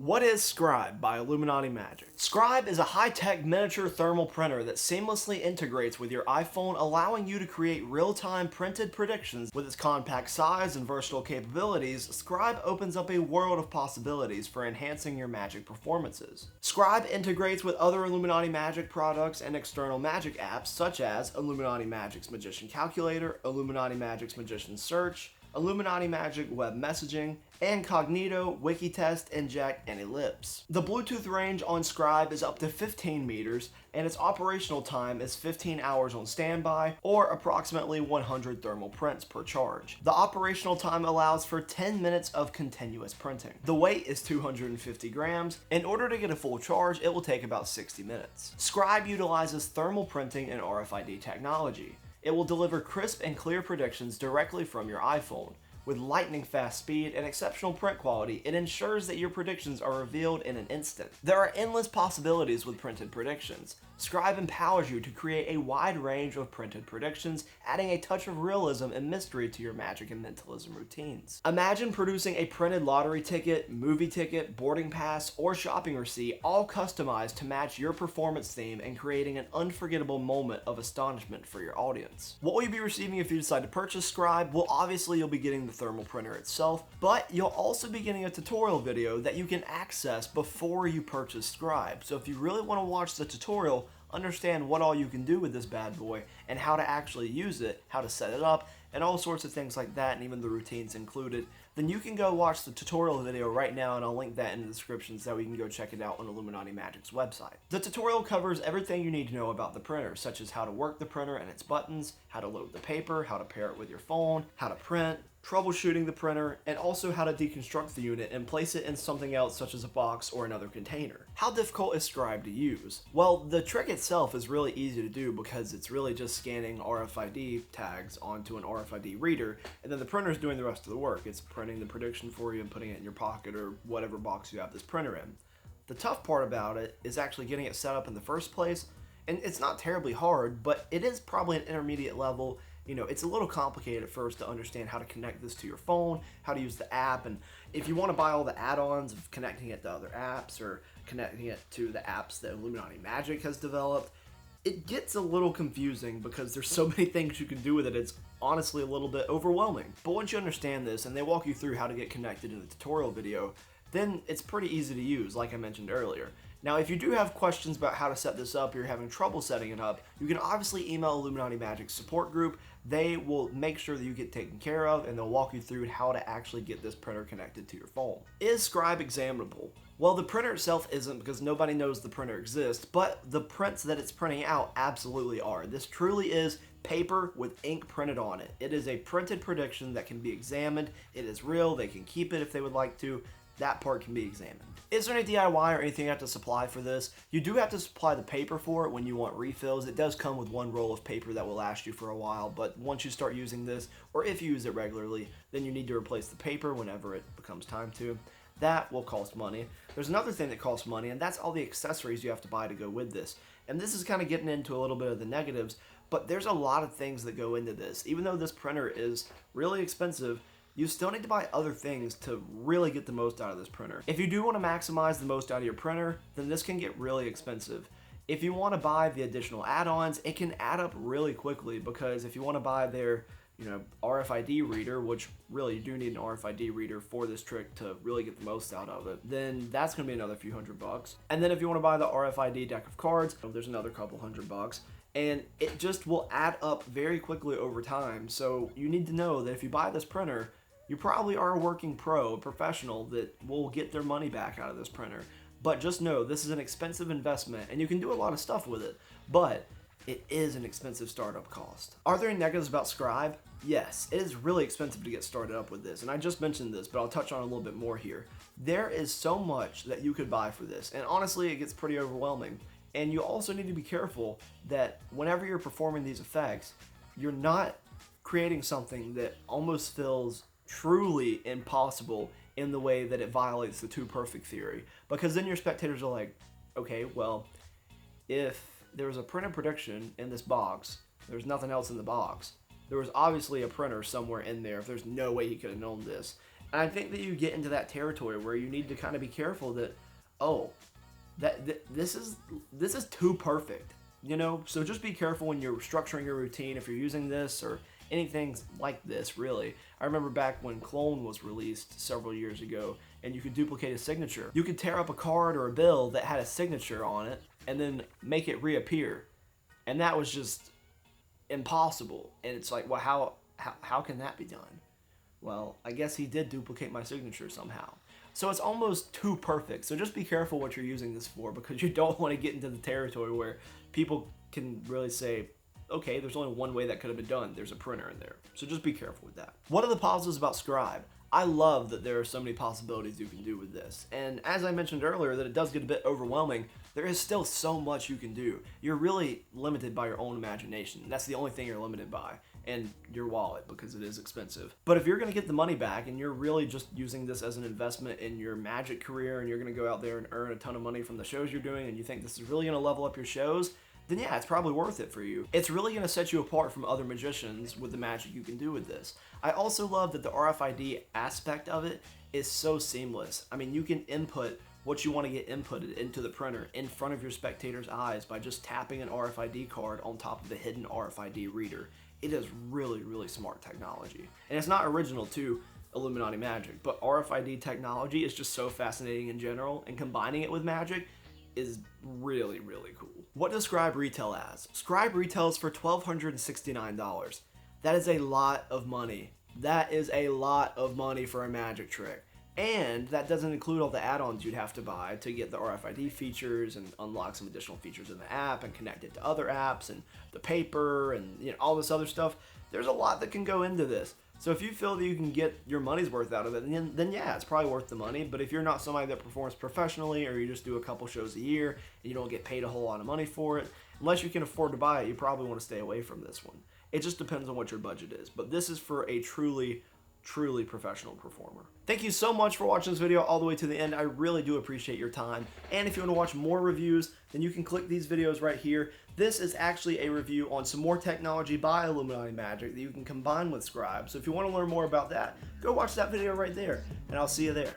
What is Scribe by Illuminati Magic? Scribe is a high-tech miniature thermal printer that seamlessly integrates with your iPhone, allowing you to create real-time printed predictions. With its compact size and versatile capabilities, Scribe opens up a world of possibilities for enhancing your magic performances. Scribe integrates with other Illuminati Magic products and external magic apps such as Illuminati Magic's Magician Calculator, Illuminati Magic's Magician Search, Illuminati Magic Web Messaging, Incognito, Wikitest, Inject, and Ellipse. The Bluetooth range on Scribe is up to 15 meters, and its operational time is 15 hours on standby, or approximately 100 thermal prints per charge. The operational time allows for 10 minutes of continuous printing. The weight is 250 grams. In order to get a full charge, it will take about 60 minutes. Scribe utilizes thermal printing and RFID technology. It will deliver crisp and clear predictions directly from your iPhone. With lightning fast speed and exceptional print quality, it ensures that your predictions are revealed in an instant. There are endless possibilities with printed predictions. Scribe empowers you to create a wide range of printed predictions, adding a touch of realism and mystery to your magic and mentalism routines. Imagine producing a printed lottery ticket, movie ticket, boarding pass, or shopping receipt, all customized to match your performance theme and creating an unforgettable moment of astonishment for your audience. What will you be receiving if you decide to purchase Scribe? Well, obviously you'll be getting the thermal printer itself, but you'll also be getting a tutorial video that you can access before you purchase Scribe. So if you really want to watch the tutorial, understand what all you can do with this bad boy and how to actually use it, how to set it up, and all sorts of things like that, and even the routines included, then you can go watch the tutorial video right now, and I'll link that in the description so you can go check it out on Illuminati Magic's website. The tutorial covers everything you need to know about the printer, such as how to work the printer and its buttons, how to load the paper, how to pair it with your phone, how to print, troubleshooting the printer, and also how to deconstruct the unit and place it in something else such as a box or another container. How difficult is Scribe to use? Well, the trick itself is really easy to do because it's really just scanning RFID tags onto an RFID reader, and then the printer is doing the rest of the work. It's printing the prediction for you and putting it in your pocket or whatever box you have this printer in. The tough part about it is actually getting it set up in the first place, and it's not terribly hard, but it is probably an intermediate level. You know, it's a little complicated at first to understand how to connect this to your phone, how to use the app, and if you want to buy all the add-ons of connecting it to other apps or connecting it to the apps that Illuminati Magic has developed, it gets a little confusing because there's so many things you can do with it. It's honestly a little bit overwhelming. But once you understand this and they walk you through how to get connected in the tutorial video, then it's pretty easy to use, like I mentioned earlier. Now, if you do have questions about how to set this up, or you're having trouble setting it up, you can obviously email Illuminati Magic's support group. They will make sure that you get taken care of, and they'll walk you through how to actually get this printer connected to your phone. Is Scribe examinable? Well, the printer itself isn't, because nobody knows the printer exists, but the prints that it's printing out absolutely are. This truly is paper with ink printed on it. It is a printed prediction that can be examined. It is real. They can keep it if they would like to. That part can be examined. Is there any DIY or anything you have to supply for this? You do have to supply the paper for it when you want refills. It does come with one roll of paper that will last you for a while, but once you start using this, or if you use it regularly, then you need to replace the paper whenever it becomes time to. That will cost money. There's another thing that costs money, and that's all the accessories you have to buy to go with this. And this is kind of getting into a little bit of the negatives, but there's a lot of things that go into this. Even though this printer is really expensive, you still need to buy other things to really get the most out of this printer. If you do want to maximize the most out of your printer, then this can get really expensive. If you want to buy the additional add-ons, it can add up really quickly, because if you want to buy their RFID reader, which really you do need an RFID reader for this trick to really get the most out of it, then that's going to be another few $100. And then if you want to buy the RFID deck of cards, there's another couple $100. And it just will add up very quickly over time. So you need to know that if you buy this printer, you probably are a working pro, a professional that will get their money back out of this printer. But just know this is an expensive investment, and you can do a lot of stuff with it, but it is an expensive startup cost. Are there any negatives about Scribe? Yes, it is really expensive to get started up with this, and I just mentioned this, but I'll touch on a little bit more here. There is so much that you could buy for this, and honestly, it gets pretty overwhelming. And you also need to be careful that whenever you're performing these effects, you're not creating something that almost feels truly impossible in the way that it violates the two perfect theory, because then your spectators are like, okay, well, if there's a printed prediction in this box, there's nothing else in the box. There was obviously a printer somewhere in there if there's no way he could have known this. And I think that you get into that territory where you need to kind of be careful that, oh, this is too perfect, you know? So just be careful when you're structuring your routine, if you're using this or anything like this, really. I remember back when Clone was released several years ago, and you could duplicate a signature. You could tear up a card or a bill that had a signature on it, and then make it reappear. And that was just impossible. And it's like, well, how can that be done? Well, I guess he did duplicate my signature somehow. So it's almost too perfect. So just be careful what you're using this for, because you don't want to get into the territory where people can really say, okay, there's only one way that could have been done. There's a printer in there. So just be careful with that. One of the positives about Scribe, I love that there are so many possibilities you can do with this. And as I mentioned earlier, that it does get a bit overwhelming, there is still so much you can do. You're really limited by your own imagination. That's the only thing you're limited by. And your wallet, because it is expensive. But if you're going to get the money back and you're really just using this as an investment in your magic career, and you're going to go out there and earn a ton of money from the shows you're doing, and you think this is really going to level up your shows, then yeah, it's probably worth it for you. It's really going to set you apart from other magicians with the magic you can do with this. I also love that the RFID aspect of it is so seamless. I mean, you can input what you want to get inputted into the printer in front of your spectator's eyes by just tapping an RFID card on top of the hidden RFID reader. It is really, really smart technology. And it's not original to Illuminati magic, but RFID technology is just so fascinating in general, and combining it with magic is really, really cool. What does Scribe retail as? Scribe retails for $1,269. That is a lot of money. That is a lot of money for a magic trick. And that doesn't include all the add-ons you'd have to buy to get the RFID features and unlock some additional features in the app and connect it to other apps and the paper and, you know, all this other stuff. There's a lot that can go into this. So if you feel that you can get your money's worth out of it, then yeah, it's probably worth the money. But if you're not somebody that performs professionally, or you just do a couple shows a year and you don't get paid a whole lot of money for it, unless you can afford to buy it, you probably want to stay away from this one. It just depends on what your budget is. But this is for a truly professional performer. Thank you so much for watching this video all the way to the end. I really do appreciate your time. And if you want to watch more reviews, then you can click these videos right here. This is actually a review on some more technology by Illuminati Magic that you can combine with Scribe. So if you want to learn more about that, go watch that video right there, and I'll see you there.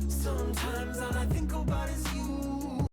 Sometimes all I think about is you.